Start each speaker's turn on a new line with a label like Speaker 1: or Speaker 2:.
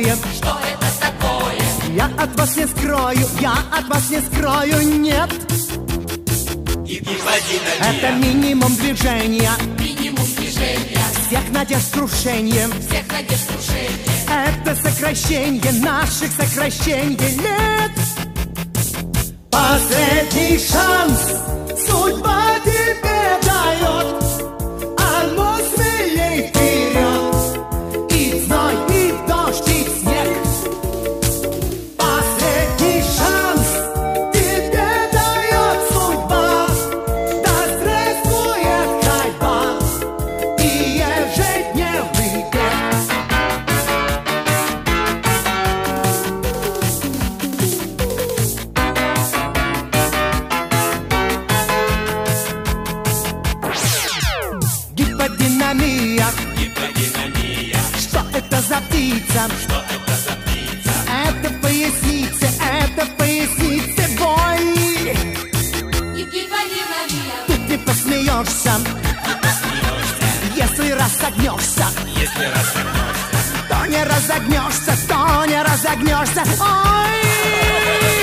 Speaker 1: такое?
Speaker 2: Что это такое?
Speaker 1: Я от вас не скрою, я от вас не скрою, нет. Это минимум движения,
Speaker 2: Минимум движения,
Speaker 1: всех надежд крушение.
Speaker 2: всех надежд крушения.
Speaker 1: Это сокращение наших сокращений лет. Последний шанс судьба тебе дает. А ну смелей вперед. И зной, и дождь, и снег. Последний шанс тебе дает судьба. Да здравствует ходьба и ежедневный бег. Гиподинамия. Что это за птица? Это поясница, это поясница, бой. Тут не посмеешься, если разогнешься. То не разогнешься, то не разогнешься. Ой!